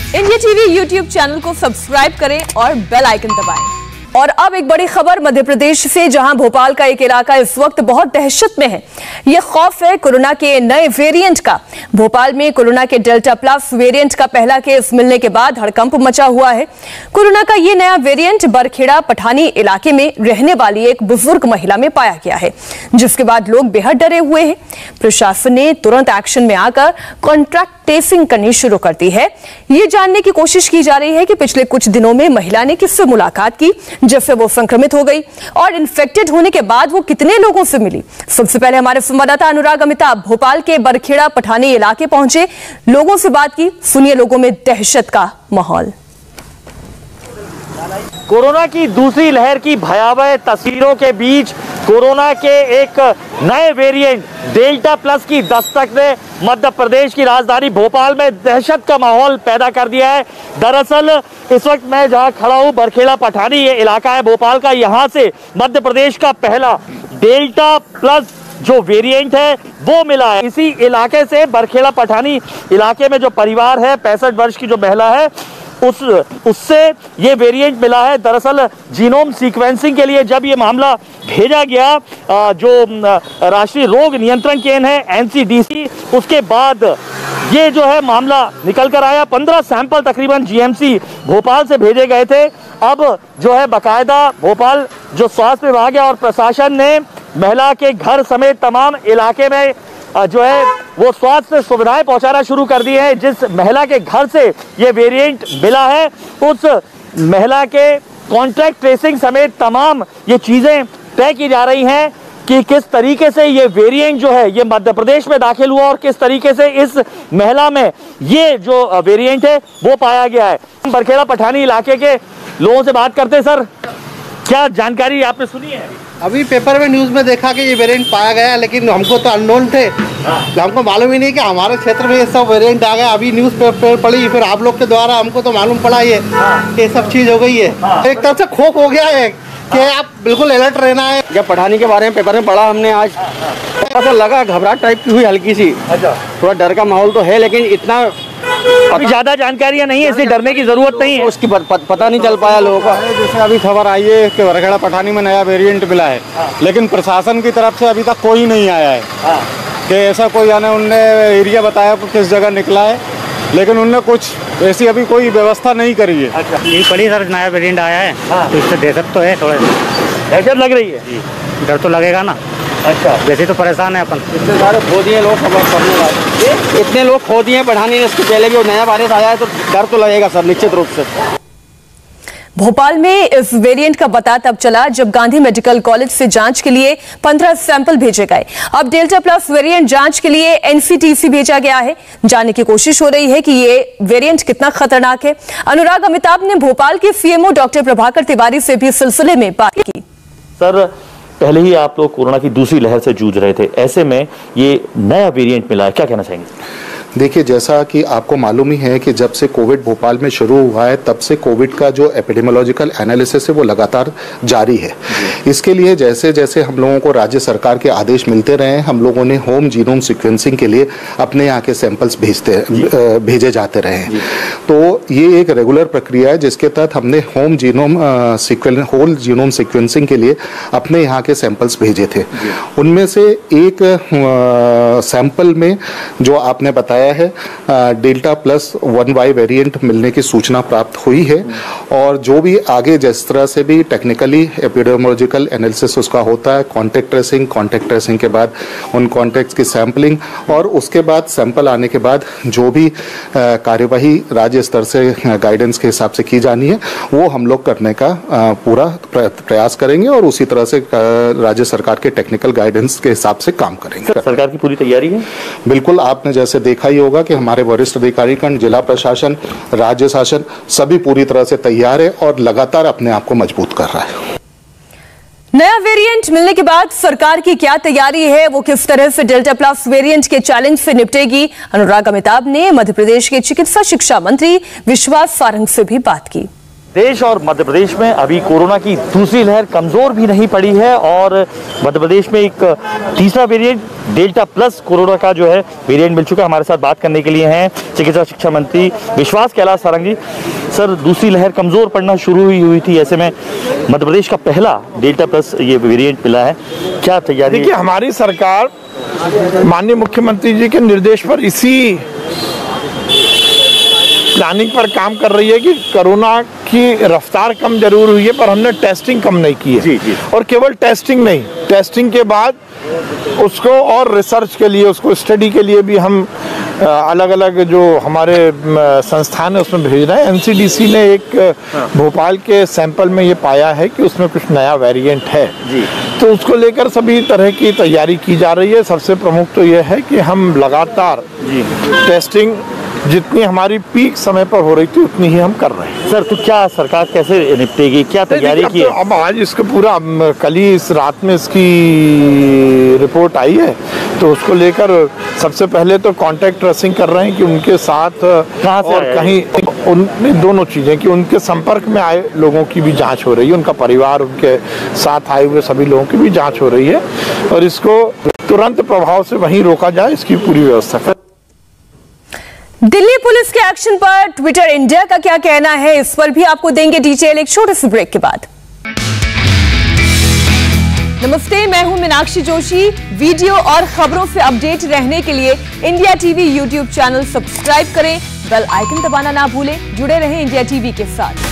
India TV YouTube channel को subscribe करें और बेल आइकन दबाएं। और अब एक बड़ी खबर मध्य प्रदेश से, जहां भोपाल का एक इलाका इस वक्त बहुत दहशत में है। यह खौफ है कोरोना के नए वेरिएंट का। भोपाल में कोरोना के डेल्टा प्लस वेरिएंट का पहला केस मिलने के बाद हड़कंप मचा हुआ है। कोरोना का यह नया वेरिएंट बरखेड़ा पठानी इलाके में रहने वाली एक बुजुर्ग महिला में पाया गया है, जिसके बाद लोग बेहद डरे हुए हैं। प्रशासन ने तुरंत एक्शन में आकर कॉन्ट्रैक्ट ट्रेसिंग करनी शुरू कर दी है। ये जानने की कोशिश की जा रही है कि पिछले कुछ दिनों में महिला ने किससे मुलाकात की जिससे वो संक्रमित हो गई, और इन्फेक्टेड होने के बाद वो कितने लोगों से मिली। सबसे पहले हमारे संवाददाता अनुराग अमिताभ भोपाल के बरखेड़ा पठानी इलाके पहुंचे, लोगों से बात की। सुनिए लोगों में दहशत का माहौल। कोरोना की दूसरी लहर की भयावह तस्वीरों के बीच कोरोना के एक नए वेरिएंट डेल्टा प्लस की दस्तक ने मध्य प्रदेश की राजधानी भोपाल में दहशत का माहौल पैदा कर दिया है। दरअसल इस वक्त मैं जहां खड़ा हूं, बरखेड़ा पठानी ये इलाका है भोपाल का। यहां से मध्य प्रदेश का पहला डेल्टा प्लस जो वेरिएंट है वो मिला है। इसी इलाके से बरखेड़ा पठानी इलाके में जो परिवार है, 65 वर्ष की जो महिला है, उससे ये वेरिएंट मिला है। दरअसल जीनोम सीक्वेंसिंग के लिए जब ये मामला भेजा गया जो राष्ट्रीय रोग नियंत्रण केंद्र है NCDC, उसके बाद ये जो है मामला निकल कर आया। 15 सैंपल तकरीबन GMC भोपाल से भेजे गए थे। अब जो है बाकायदा भोपाल जो स्वास्थ्य विभाग है और प्रशासन ने महिला के घर समेत तमाम इलाके में जो है वो स्वास्थ्य सुविधाएं पहुंचाना शुरू कर दी है। जिस महिला के घर से ये वेरिएंट मिला है उस महिला के कॉन्ट्रैक्ट ट्रेसिंग समेत तमाम ये चीजें तय की जा रही हैं कि किस तरीके से ये वेरिएंट जो है ये मध्य प्रदेश में दाखिल हुआ और किस तरीके से इस महिला में ये जो वेरिएंट है वो पाया गया है। बरखेड़ा पठानी इलाके के लोगों से बात करते हैं। सर, क्या जानकारी आपने सुनी है? अभी पेपर में न्यूज़ में देखा कि ये वेरिएंट पाया गया, लेकिन हमको तो अननोन थे। हमको मालूम ही नहीं कि हमारे क्षेत्र में ये सब वेरिएंट आ गया। अभी न्यूज़ पेपर पढ़ी, फिर आप लोग के द्वारा हमको तो मालूम पड़ा ये सब चीज़ हो गई है। एक तरफ से खौफ हो गया है कि आप बिल्कुल अलर्ट रहना है। जब पठानी के बारे में पेपर में पढ़ा हमने आज, ऐसा लगा घबराहट टाइप की हुई हल्की सी। थोड़ा डर का माहौल तो है, लेकिन इतना अभी ज्यादा जानकारियां नहीं है, इसलिए डरने की जरूरत नहीं है। उसकी पता नहीं चल पाया लोगों का। जैसे अभी खबर आई है कि बरखेड़ा पठानी में नया वेरिएंट मिला है, लेकिन प्रशासन की तरफ से अभी तक कोई नहीं आया है कि ऐसा कोई, यानी उनने एरिया बताया कि किस जगह निकला है, लेकिन उनने कुछ ऐसी अभी कोई व्यवस्था नहीं करी है। अच्छा, यही पड़ी सर, नया वेरिएंट आया है तो इससे दहशत तो है, थोड़ा दहशत लग रही है। डर तो लगेगा ना। अच्छा, वैसे तो परेशान है अपन। इतने सारे खो दिए लोग, इतने लोग खो दिए पठानी ने। इसके पहले भी नया वायरस आया है तो डर तो लगेगा सर, निश्चित रूप से। भोपाल में इस वेरिएंट का पता तब चला जब गांधी मेडिकल कॉलेज से जांच के लिए 15 सैंपल भेजे गए। अब डेल्टा प्लस वेरिएंट जांच के लिए NCTC भेजा गया है। जानने की कोशिश हो रही है कि ये वेरिएंट कितना खतरनाक है। अनुराग अमिताभ ने भोपाल के CMO डॉक्टर प्रभाकर तिवारी से भी सिलसिले में बात की। सर, पहले ही आप लोग कोरोना की दूसरी लहर से जूझ रहे थे, ऐसे में ये नया वेरिएंट मिला है, क्या कहना चाहेंगे? देखिए, जैसा कि आपको मालूम ही है कि जब से कोविड भोपाल में शुरू हुआ है तब से कोविड का जो एपिडेमियोलॉजिकल एनालिसिस है वो लगातार जारी है। इसके लिए जैसे जैसे हम लोगों को राज्य सरकार के आदेश मिलते रहे, हम लोगों ने होम जीनोम सीक्वेंसिंग के लिए अपने यहाँ के सैंपल्स भेजे जाते रहे हैं। तो ये एक रेगुलर प्रक्रिया है जिसके तहत हमने होल जीनोम सीक्वेंसिंग के लिए अपने यहाँ के सैंपल्स भेजे थे। उनमें से एक सैंपल में जो आपने बताया है डेल्टा प्लस 1Y वेरिएंट मिलने की सूचना प्राप्त हुई है, और जो भी आगे जिस तरह से भी टेक्निकली एपिडेमियोलॉजिकल एनालिसिस उसका होता है, कॉन्टैक्ट ट्रेसिंग के बाद उन कॉन्टैक्ट्स की सैंपलिंग, और उसके बाद सैंपल आने के बाद जो भी कार्यवाही राज्य स्तर से गाइडेंस के हिसाब से की जानी है वो हम लोग करने का पूरा प्रयास करेंगे, और उसी तरह से राज्य सरकार के टेक्निकल गाइडेंस के हिसाब से काम करेंगे। सरकार की पूरी तैयारी है? बिल्कुल, आपने जैसे देखा ही होगा कि हमारे वरिष्ठ अधिकारीगण, जिला प्रशासन, राज्य शासन सभी पूरी तरह से तैयार है और लगातार अपने आप को मजबूत कर रहा है। नया वेरिएंट मिलने के बाद सरकार की क्या तैयारी है, वो किस तरह से डेल्टा प्लस वेरिएंट के चैलेंज से निपटेगी, अनुराग अमिताभ ने मध्य प्रदेश के चिकित्सा शिक्षा मंत्री विश्वास सारंग से भी बात की। देश और मध्य प्रदेश में अभी कोरोना की दूसरी लहर कमजोर भी नहीं पड़ी है और मध्य प्रदेश में एक तीसरा वेरिएंट डेल्टा प्लस कोरोना का जो है वेरिएंट मिल चुका है। हमारे साथ बात करने के लिए हैं चिकित्सा शिक्षा मंत्री विश्वास कैलाश सारंग जी। सर, दूसरी लहर कमजोर पड़ना शुरू हुई थी, ऐसे में मध्य प्रदेश का पहला डेल्टा प्लस ये वेरिएंट मिला है, क्या तैयारी? देखिए, हमारी सरकार माननीय मुख्यमंत्री जी के निर्देश पर इसी प्लानिंग पर काम कर रही है कि कोरोना की रफ्तार कम जरूर हुई है पर हमने टेस्टिंग कम नहीं की है। जी, जी। और केवल टेस्टिंग नहीं, टेस्टिंग के बाद उसको और रिसर्च के लिए, उसको स्टडी के लिए भी हम अलग अलग जो हमारे संस्थान है उसमें भेज रहे हैं। एनसीडीसी ने एक भोपाल के सैंपल में ये पाया है कि उसमें कुछ नया वेरिएंट है जी। तो उसको लेकर सभी तरह की तैयारी की जा रही है। सबसे प्रमुख तो ये है कि हम लगातार टेस्टिंग जितनी हमारी पीक समय पर हो रही थी उतनी ही हम कर रहे हैं। सर, तो क्या सरकार कैसे निपटेगी, क्या तैयारी की है? अब आज इसका पूरा कल ही इस रात में इसकी रिपोर्ट आई है तो उसको लेकर सबसे पहले तो कांटेक्ट ट्रेसिंग कर रहे हैं कि उनके साथ और कहीं उन दोनों चीजें कि उनके संपर्क में आए लोगों की भी जांच हो रही है, उनका परिवार, उनके साथ आए हुए सभी लोगों की भी जांच हो रही है और इसको तुरंत प्रभाव से वहीं रोका जाए, इसकी पूरी व्यवस्था कर। दिल्ली पुलिस के एक्शन पर ट्विटर इंडिया का क्या कहना है, इस पर भी आपको देंगे डिटेल एक छोटे से ब्रेक के बाद। नमस्ते, मैं हूं मीनाक्षी जोशी। वीडियो और खबरों से अपडेट रहने के लिए India TV YouTube channel subscribe करें, बेल आइकन दबाना ना भूलें। जुड़े रहें इंडिया टीवी के साथ।